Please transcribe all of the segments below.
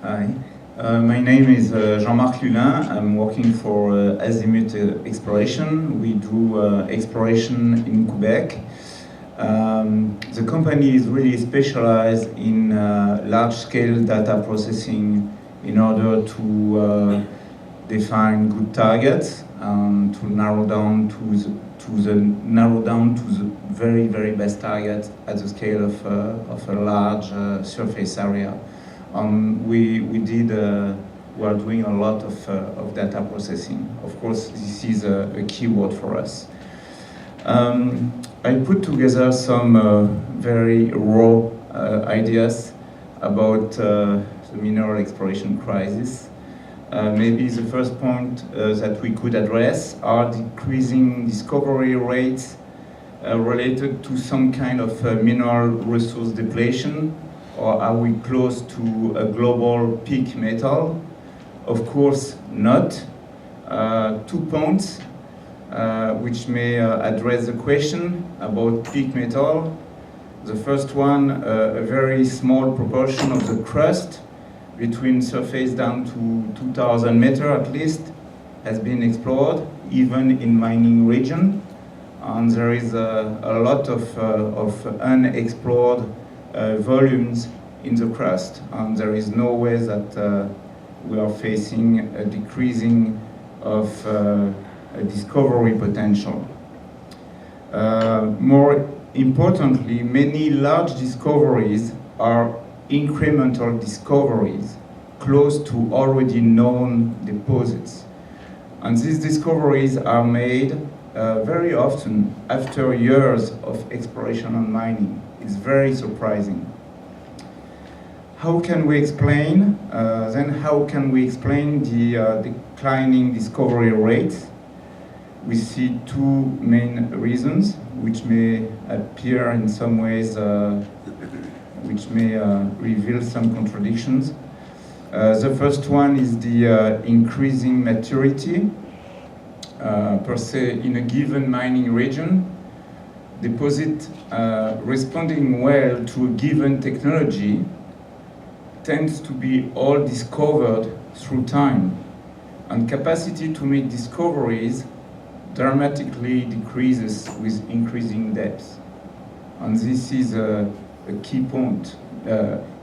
Hi. My name is Jean-Marc Lulin. I'm working for Azimuth Exploration. We do exploration in Quebec. The company is really specialized in large-scale data processing in order to define good targets and to narrow down to the very, very best target at the scale of a large surface area. We are doing a lot of data processing. Of course, this is a key word for us. I put together some very raw ideas about the mineral exploration crisis. Maybe the first point that we could address are decreasing discovery rates related to some kind of mineral resource depletion, or are we close to a global peak metal? Of course not. 2 points which may address the question about peak metal. The first one, a very small proportion of the crust between surface down to 2,000 meters at least has been explored, even in mining region. And there is a lot of unexplored volumes in the crust, and there is no way that we are facing a decreasing of discovery potential. More importantly, many large discoveries are incremental discoveries close to already known deposits. And these discoveries are made very often after years of exploration and mining. It's very surprising. How can we explain the declining discovery rates? We see two main reasons, which may appear in some ways, which may reveal some contradictions. The first one is the increasing maturity per se in a given mining region. Deposit responding well to a given technology tends to be all discovered through time, and capacity to make discoveries dramatically decreases with increasing depth. And this is a key point.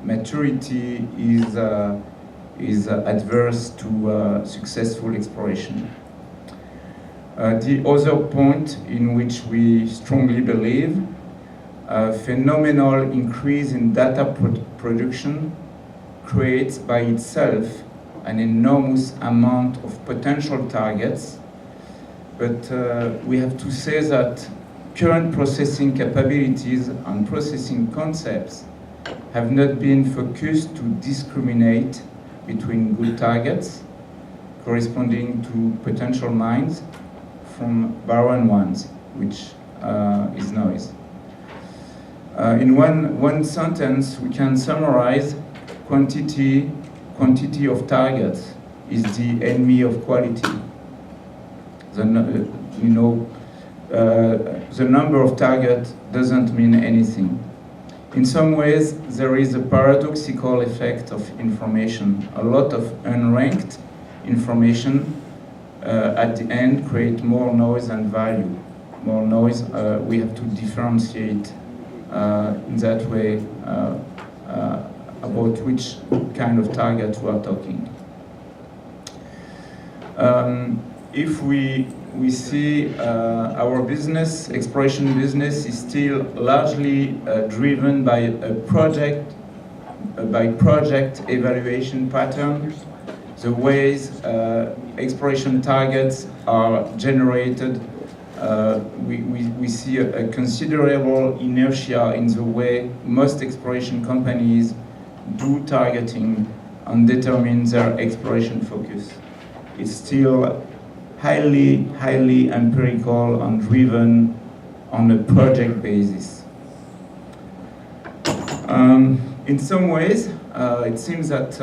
Maturity is adverse to successful exploration. The other point in which we strongly believe, a phenomenal increase in data production creates by itself an enormous amount of potential targets, but we have to say that current processing capabilities and processing concepts have not been focused to discriminate between good targets corresponding to potential mines from barren ones, which is noise. In one sentence, we can summarize quantity of targets is the enemy of quality. The number of targets doesn't mean anything. In some ways, there is a paradoxical effect of information. A lot of unranked information at the end create more noise and value. More noise, we have to differentiate in that way about which kind of target we are talking. If we see our business, exploration business, is still largely driven by a project evaluation pattern. The ways exploration targets are generated, we see a considerable inertia in the way most exploration companies do targeting and determine their exploration focus. It's still highly empirical and driven on a project basis. In some ways, it seems that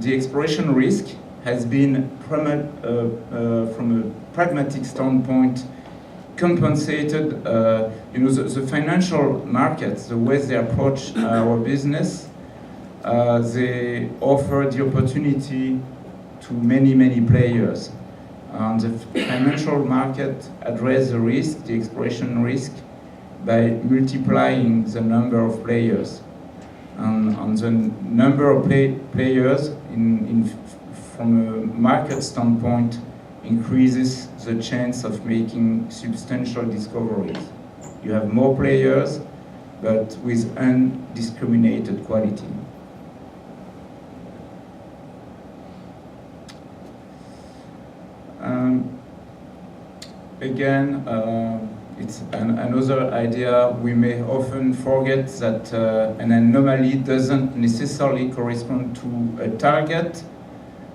the exploration risk has been, from a pragmatic standpoint, compensated. The financial markets, the way they approach our business, they offer the opportunity to many players. And the financial market address the risk, the exploration risk, by multiplying the number of players. And the number of players from a market standpoint increases the chance of making substantial discoveries. You have more players, but with undiscriminated quality. Again, it's another idea. We may often forget that an anomaly doesn't necessarily correspond to a target.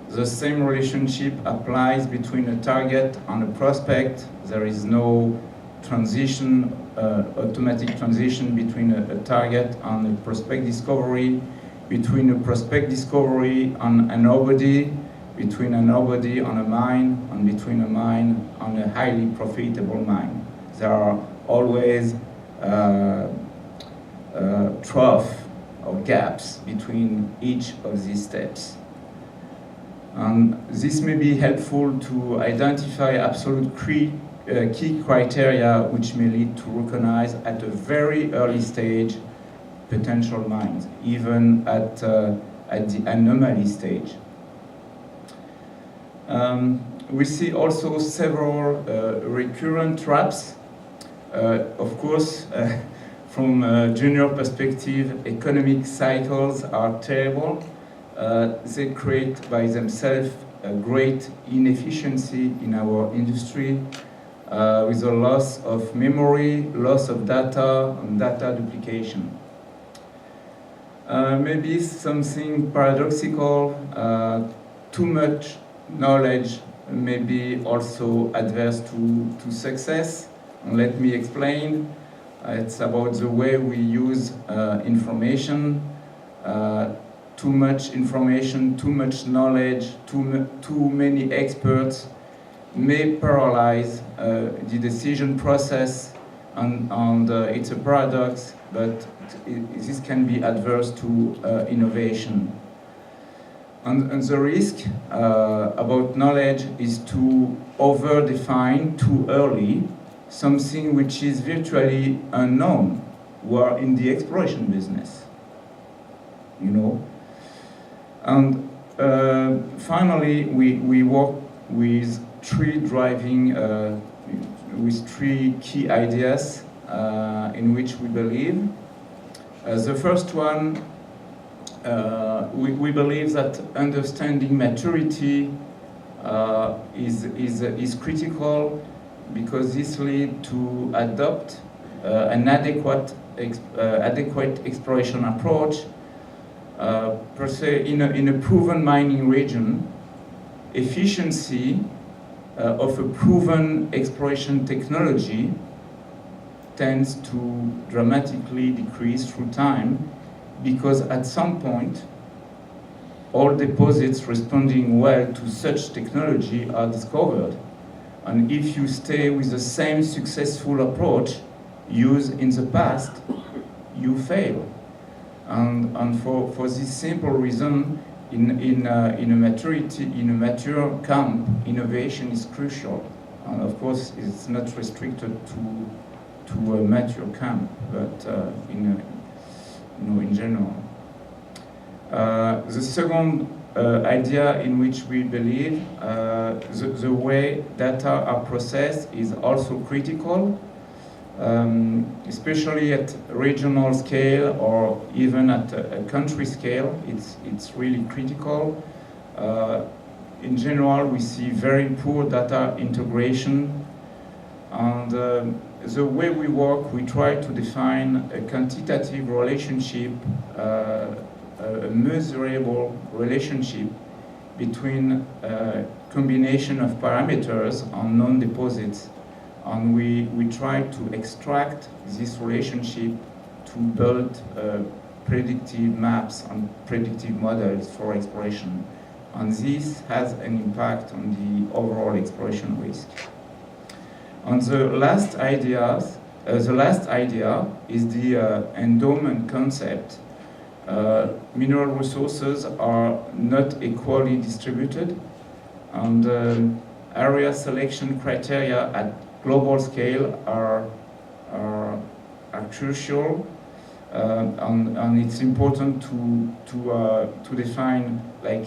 The same relationship applies between a target and a prospect. There is no transition, automatic transition between a target and a prospect discovery, between a prospect discovery and an ore body, between an ore body and a mine, and between a mine and a highly profitable mine. There are always trough or gaps between each of these steps. And this may be helpful to identify absolute key criteria which may lead to recognize at a very early stage potential mines, even at the anomaly stage. We see also several recurrent traps. Of course, from a junior perspective, economic cycles are terrible. They create by themselves a great inefficiency in our industry, with a loss of memory, loss of data, and data duplication. Maybe something paradoxical, too much knowledge may be also adverse to success. And let me explain. It's about the way we use information. Too much information, too much knowledge, too many experts may paralyze the decision process, and it's a paradox, but this can be adverse to innovation. And the risk about knowledge is to over-define too early something which is virtually unknown. We are in the exploration business, you know. And finally, we work with three key ideas in which we believe. The first one, we believe that understanding maturity is critical, because this leads to adopt an adequate exploration approach. Per se, in a proven mining region, efficiency of a proven exploration technology tends to dramatically decrease through time, because at some point, all deposits responding well to such technology are discovered. And if you stay with the same successful approach used in the past, you fail. And for this simple reason, in a mature camp, innovation is crucial. And of course, it's not restricted to a mature camp, but in general. The second idea in which we believe the way data are processed is also critical. Especially at regional scale or even at a country scale, it's really critical. In general, we see very poor data integration, and the way we work, we try to define a quantitative relationship, a measurable relationship between a combination of parameters on known deposits. And we try to extract this relationship to build predictive maps and predictive models for exploration. And this has an impact on the overall exploration risk. And the last idea is the endowment concept. Mineral resources are not equally distributed, and area selection criteria at global scale are crucial, and it's important to define like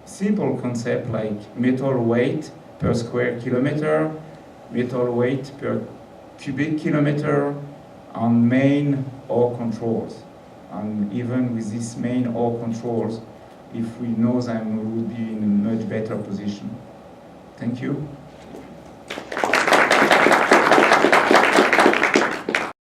simple concept like metal weight per square kilometer, metal weight per cubic kilometer, and main ore controls. And even with these main ore controls, if we know them, we will be in a much better position. Thank you.